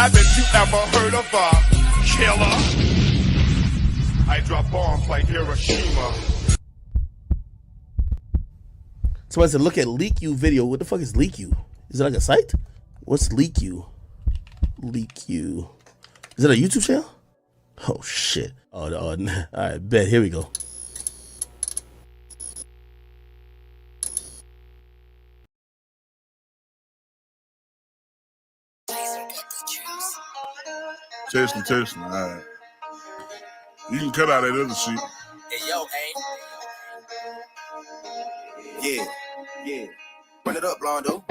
Haven't you ever heard of a killer? I drop bombs like Hiroshima. Somebody said, look at LeakYou video. What the fuck is LeakYou? Is it like a site? What's LeakYou? LeakYou. Is it a YouTube channel? Oh, shit. Oh, all right, bet. Here we go. Testing. All right. You can cut out that other shit. Hey, yo, hey. Yeah. Run it up, Blondo.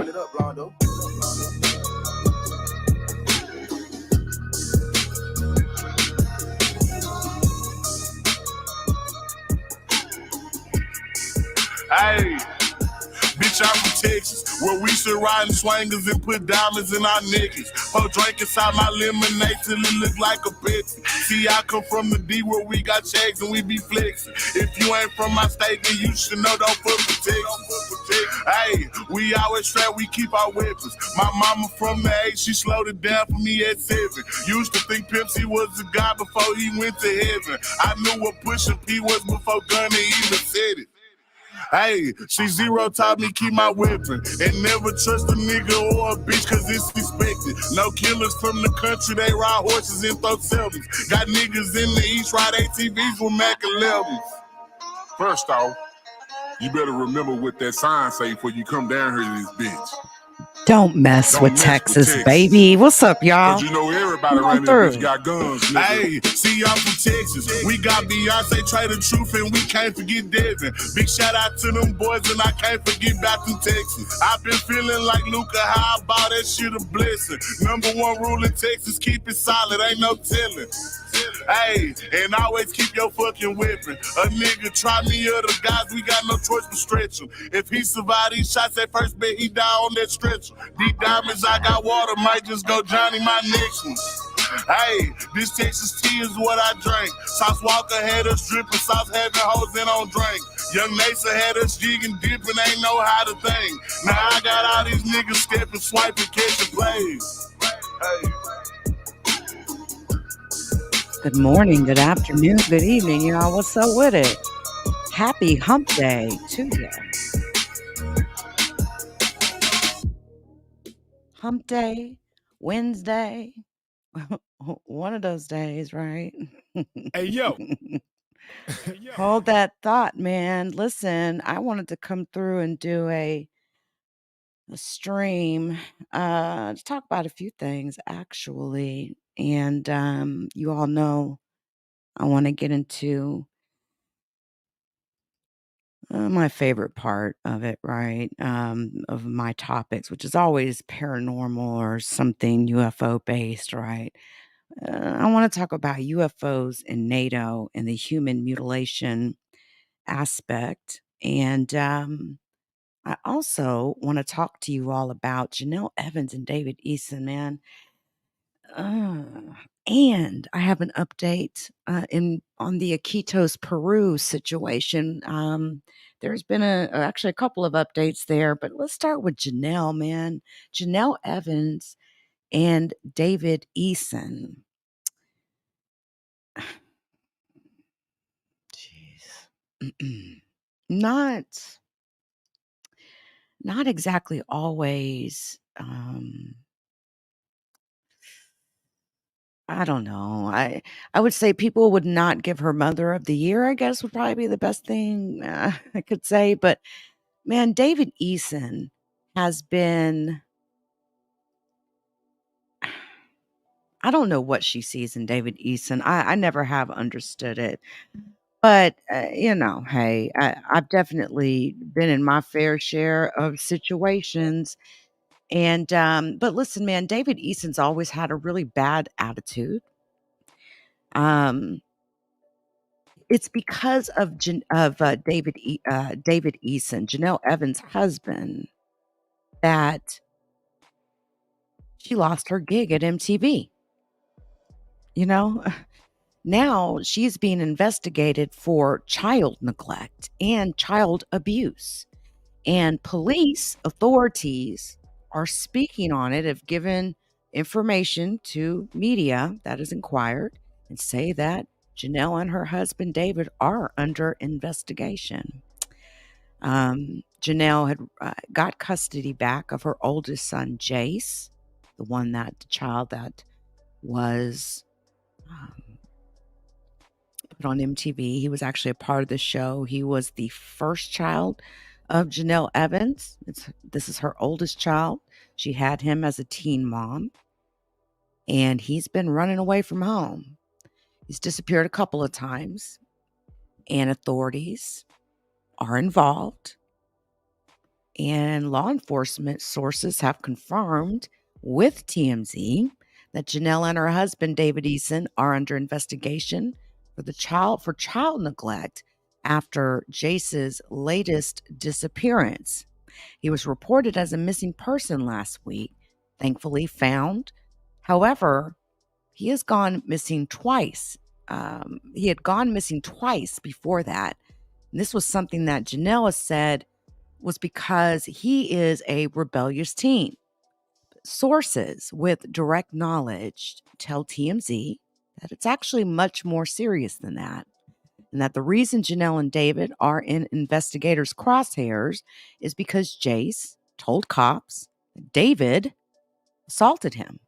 Hey, bitch, I'm from Texas, where we should ride in swangers and put diamonds in our niggas. Pour drink inside my lemonade till it look like a Pepsi. See, I come from the D where we got checks and we be flexing. If you ain't from my state, then you should know don't fuck with Texas. Hey, we always strap, we keep our weapons. My mama from the 8, she slowed it down for me at 7. Used to think Pepsi was the guy before he went to heaven. I knew what pushing P was before Gunna even said it. Hey, she zero taught me keep my weapon and never trust a nigga or a bitch cause it's expected. No killers from the country, they ride horses and throw sevens. Got niggas in the east ride ATVs with Mac 11s. First off, you better remember what that sign say before you come down here to this bitch. Don't mess with Texas, baby. What's up, y'all? Cause you know everybody around this bitch got guns, nigga. Hey, see y'all from Texas. We got Beyonce, Trey the Truth, and we can't forget Devin. Big shout out to them boys, and I can't forget back in Texas. I've been feeling like Luca, how I bought that shit a blessing. Number 1 rule in Texas, keep it solid, ain't no telling. Hey, and always keep your fucking weapon. A nigga try me or the guys, we got no choice but stretch him. If he survive these shots at first, bet he die on that stretcher. These diamonds I got water, might just go Johnny my next one. Hey, this Texas tea is what I drink. Sauce Walker had us dripping, sauce having hoes in on drink. Young Nasa had us jigging, dipping, ain't know how to think. Now I got all these niggas stepping, swiping, catching plays. Hey. Good morning, good afternoon, good evening, y'all. What's up with it? Happy hump day to you. Hump day, Wednesday. One of those days, right? Hey, yo. Hold that thought, man. Listen, I wanted to come through and do a stream to talk about a few things, actually. And you all know I want to get into my favorite part of it, right? Of my topics, which is always paranormal or something UFO based, right? I want to talk about UFOs and Nato and the human mutilation aspect. And I also want to talk to you all about Jenelle Evans and David Eason, man. And I have an update on the Iquitos, Peru situation. There's been actually a couple of updates there, but let's start with Jenelle, man. Jenelle Evans and David Eason. Jeez. Not exactly always I don't know. I would say people would not give her Mother of the Year, I guess, would probably be the best thing I could say. But man, David Eason has been, I don't know what she sees in David Eason. I never have understood it. But, hey, I've definitely been in my fair share of situations. And, but listen, man, David Eason's always had a really bad attitude. It's because of David Eason, Jenelle Evans' husband, that she lost her gig at MTV. You know, now she's being investigated for child neglect and child abuse, and police authorities are speaking on it, have given information to media that is inquired and say that Jenelle and her husband David are under investigation. Jenelle had got custody back of her oldest son, Jace, the child that was put on MTV. He was actually a part of the show. He was the first child of Jenelle Evans. This is her oldest child. She had him as a teen mom, and he's been running away from home. He's disappeared a couple of times, and authorities are involved. And law enforcement sources have confirmed with TMZ that Jenelle and her husband, David Eason, are under investigation for child neglect after Jace's latest disappearance. He was reported as a missing person last week, thankfully found. However, he has gone missing twice. He had gone missing twice before that. And this was something that Jenelle has said was because he is a rebellious teen. Sources with direct knowledge tell TMZ that it's actually much more serious than that, and that the reason Jenelle and David are in investigators' crosshairs is because Jace told cops that David assaulted him.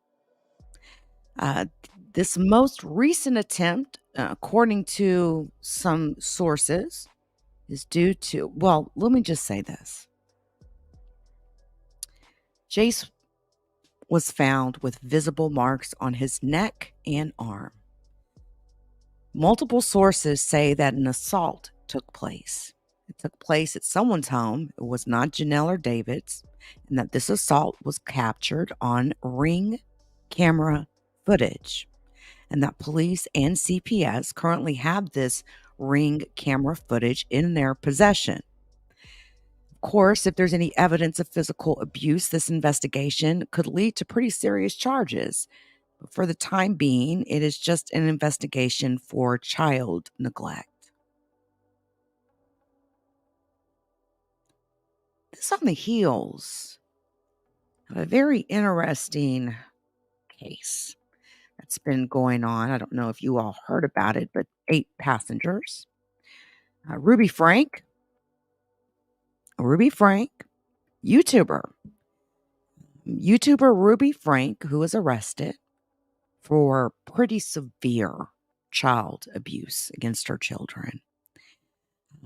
This most recent attempt, according to some sources, is due to, well, let me just say this. Jace was found with visible marks on his neck and arm. Multiple sources say that an assault took place. It took place at someone's home. It was not Jenelle or David's, and that this assault was captured on Ring camera footage, and that police and CPS currently have this Ring camera footage in their possession. Of course, if there's any evidence of physical abuse, this investigation could lead to pretty serious charges. But for the time being, it is just an investigation for child neglect. This on the heels of a very interesting case that's been going on. I don't know if you all heard about it, but 8 passengers. Ruby Frank, YouTuber Ruby Frank, who was arrested for pretty severe child abuse against her children.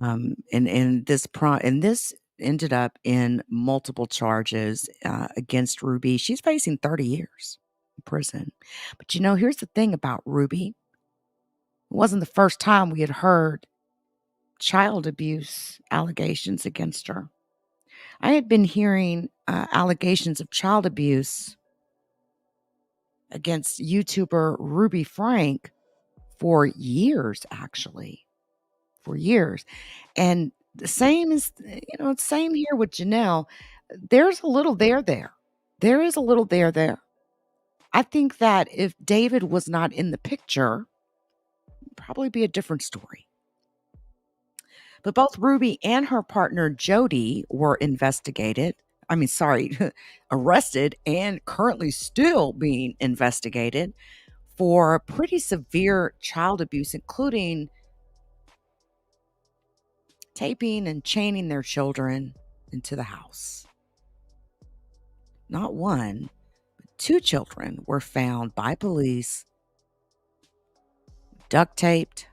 And this ended up in multiple charges against Ruby. She's facing 30 years in prison. But here's the thing about Ruby. It wasn't the first time we had heard child abuse allegations against her. I had been hearing allegations of child abuse against YouTuber Ruby Frank for years, actually. For years. And the same is, same here with Jenelle. There's a little there. There is a little there. I think that if David was not in the picture, it'd probably be a different story. But both Ruby and her partner Jody were arrested and currently still being investigated for pretty severe child abuse, including taping and chaining their children into the house. Not one, but 2 children were found by police duct taped,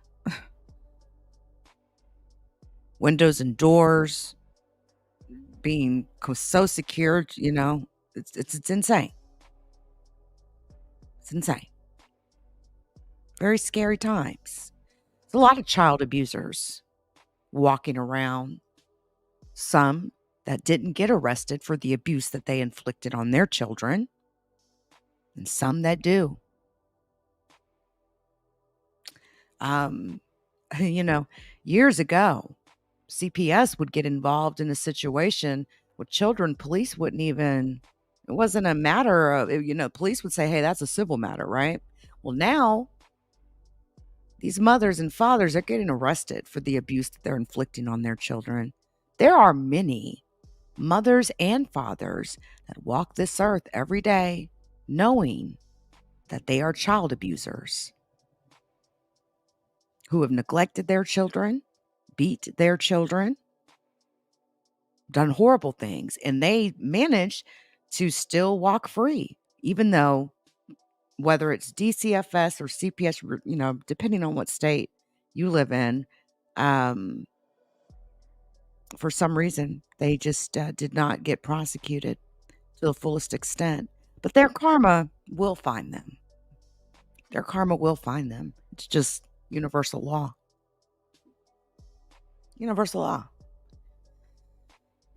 windows and doors being so secured, it's insane. It's insane. Very scary times. There's a lot of child abusers walking around. Some that didn't get arrested for the abuse that they inflicted on their children, and some that do. Years ago, CPS would get involved in a situation with children. Police wouldn't even, it wasn't a matter of, police would say, hey, that's a civil matter, right? Well, now these mothers and fathers are getting arrested for the abuse that they're inflicting on their children. There are many mothers and fathers that walk this earth every day, knowing that they are child abusers who have neglected their children, beat their children, done horrible things, and they managed to still walk free, even though whether it's DCFS or CPS, depending on what state you live in, for some reason, they just did not get prosecuted to the fullest extent. But their karma will find them. Their karma will find them. It's just universal law. Universal law.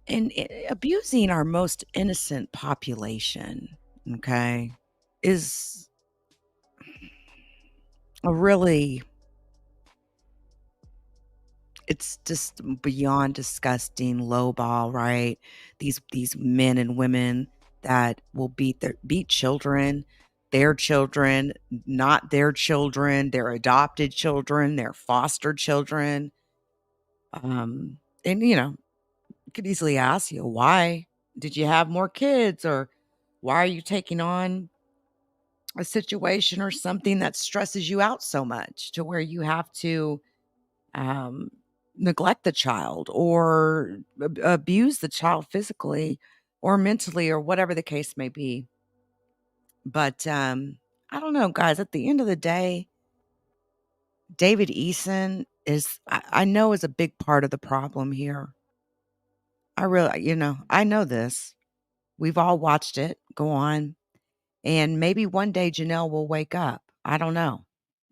And abusing our most innocent population, okay, is a really, it's just beyond disgusting, lowball, right? These men and women that will beat children, their children, not their children, their adopted children, their foster children. And could easily ask you, why did you have more kids, or why are you taking on a situation or something that stresses you out so much to where you have to neglect the child or abuse the child physically or mentally or whatever the case may be. But I don't know, guys, at the end of the day, David Eason I know is a big part of the problem here. I really, I know this. We've all watched it go on. And maybe one day Jenelle will wake up. I don't know.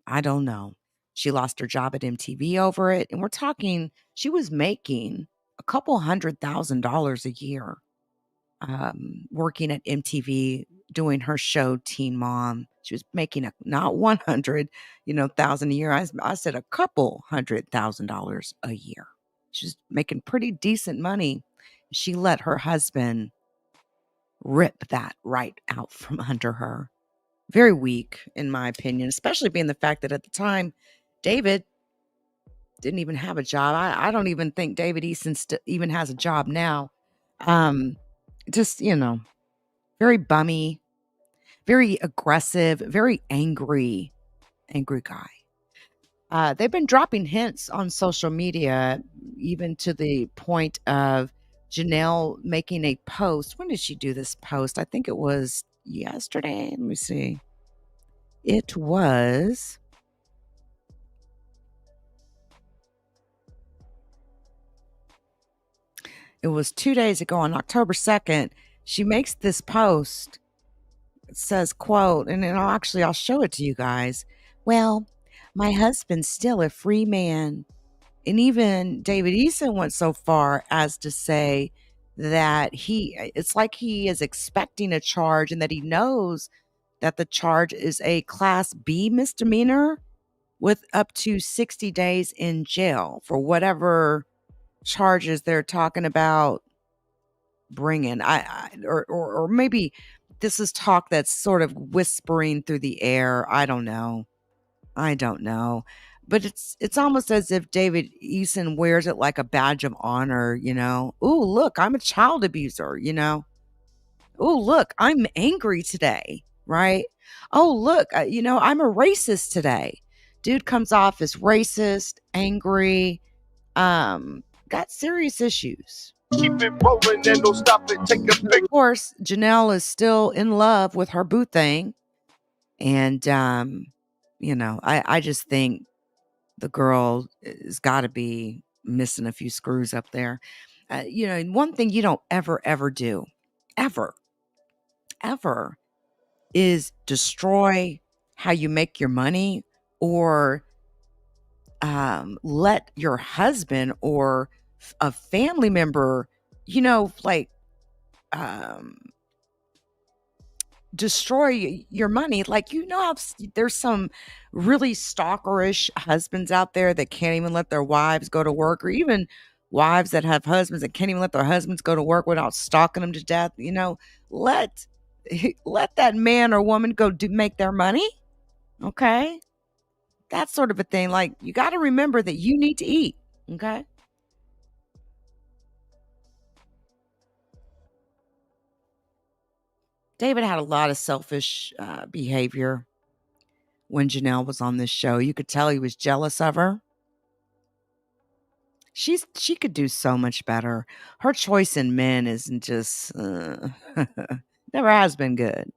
I don't know. She lost her job at MTV over it. And we're talking, she was making a couple $100,000 a year working at MTV, doing her show Teen Mom. She was making not 100, thousand a year. I said a couple $100,000 a year. She's making pretty decent money. She let her husband rip that right out from under her. Very weak, in my opinion, especially being the fact that at the time, David didn't even have a job. I don't even think David Eason even has a job now. Just, very bummy, very aggressive, very angry guy. They've been dropping hints on social media, even to the point of Jenelle making a post. When did she do this post? I think it was yesterday. Let me see. It was It was 2 days ago on October 2nd. She makes this post. It says, quote, and then I'll show it to you guys. Well, my husband's still a free man. And even David Eason went so far as to say that it's like he is expecting a charge and that he knows that the charge is a Class B misdemeanor with up to 60 days in jail for whatever charges they're talking about bringing. Or maybe this is talk that's sort of whispering through the air. I don't know. But it's almost as if David Eason wears it like a badge of honor, Ooh, look, I'm a child abuser, Ooh, look, I'm angry today, right? Oh, look, I'm a racist today. Dude comes off as racist, angry, got serious issues. Keep it rolling and don't stop it. Take a pic. Of course, Jenelle is still in love with her boo thing. And, I just think the girl has got to be missing a few screws up there. One thing you don't ever do, ever, is destroy how you make your money or let your husband or a family member, destroy your money. Like, how there's some really stalkerish husbands out there that can't even let their wives go to work, or even wives that have husbands that can't even let their husbands go to work without stalking them to death. Let that man or woman go make their money. Okay. That sort of a thing. Like, you got to remember that you need to eat. Okay. David had a lot of selfish behavior when Jenelle was on this show. You could tell he was jealous of her. She could do so much better. Her choice in men isn't just never has been good.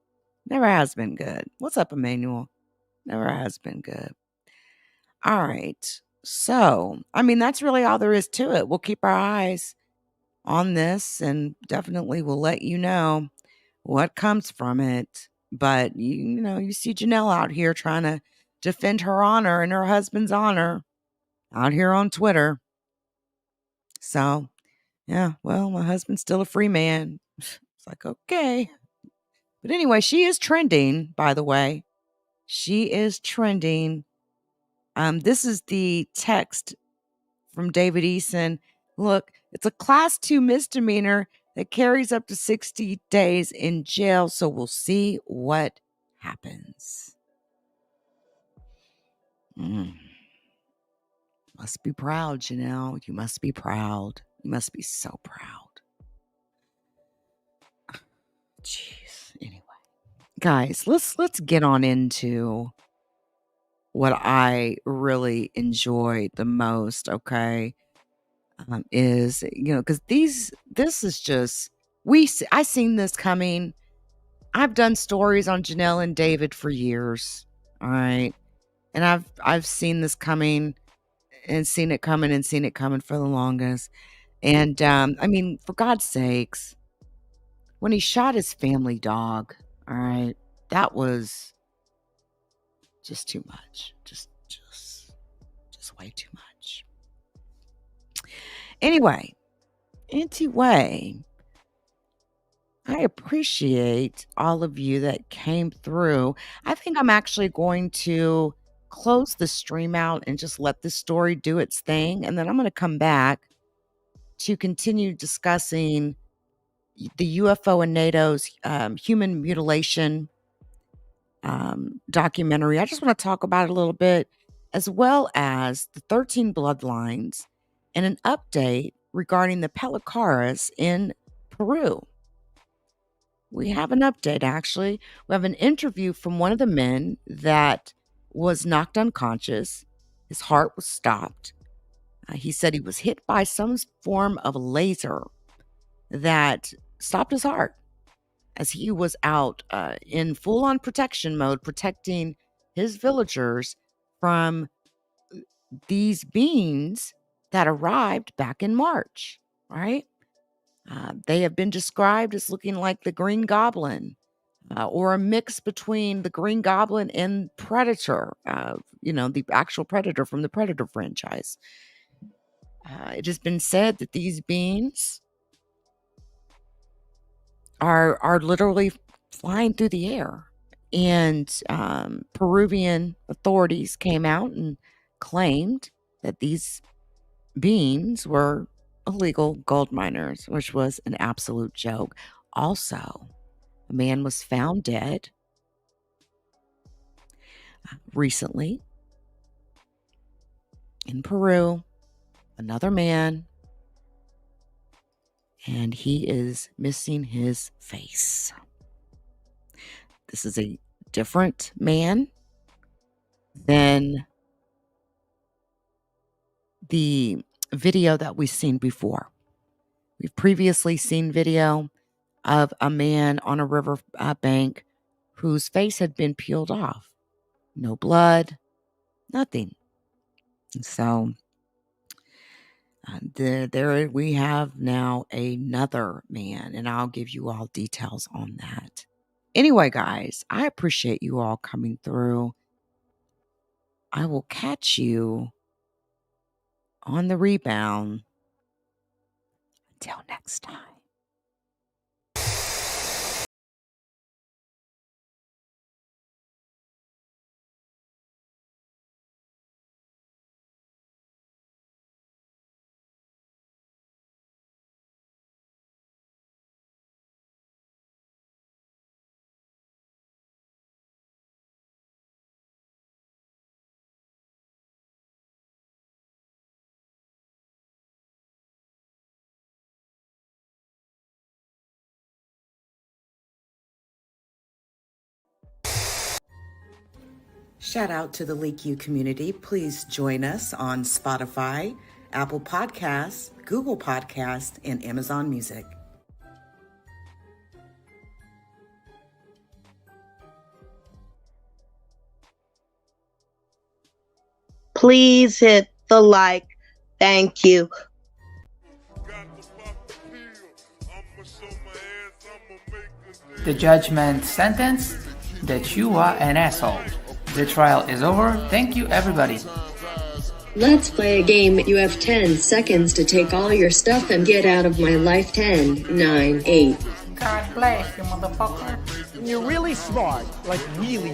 Never has been good. What's up, Emmanuel? Never has been good. All right. So, I mean, that's really all there is to it. We'll keep our eyes on this and definitely will let you know what comes from it. But you know, you see Jenelle out here trying to defend her honor and her husband's honor out here on Twitter. So, yeah, well, my husband's still a free man. It's like, okay. But anyway, she is trending, by the way. She is trending. This is the text from David Eason. Look, it's a class 2 misdemeanor that carries up to 60 days in jail. So we'll see what happens. Must be proud, Jenelle. You must be proud. You must be so proud. Jeez. Anyway, guys, let's get on into what I really enjoyed the most. Okay, is because this is just I seen this coming. I've done stories on Jenelle and David for years. All right, and I've seen this coming and seen it coming and seen it coming for the longest. And I mean, for God's sakes, when he shot his family dog, all right, that was just too much. Just way too much. Anyway, I appreciate all of you that came through. I think I'm actually going to close the stream out and just let this story do its thing. And then I'm going to come back to continue discussing the UFO and NATO's human mutilation documentary. I just want to talk about it a little bit, as well as the 13 Bloodlines and an update regarding the Pelicaras in Peru. We have an update, actually. We have an interview from one of the men that was knocked unconscious. His heart was stopped. He said he was hit by some form of laser that stopped his heart as he was out in full-on protection mode, protecting his villagers from these beings that arrived back in March, right? They have been described as looking like the Green Goblin or a mix between the Green Goblin and Predator, the actual Predator from the Predator franchise. It has been said that these beings are literally flying through the air. And Peruvian authorities came out and claimed that these beings were illegal gold miners, which was an absolute joke. Also, a man was found dead recently in Peru. Another man, and he is missing his face. This is a different man than the video that we've seen before. We've previously seen video of a man on a river bank whose face had been peeled off. No blood, nothing. And so there we have now another man, and I'll give you all details on that. Anyway, guys, I appreciate you all coming through. I will catch you on the rebound. Until next time. Shout out to the LeakYou community. Please join us on Spotify, Apple Podcasts, Google Podcasts, and Amazon Music. Please hit the like. Thank you. The judgment sentence that you are an asshole. The trial is over. Thank you, everybody. Let's play a game. You have 10 seconds to take all your stuff and get out of my life. 10, 9, 8. God bless you, motherfucker. You're really smart, like really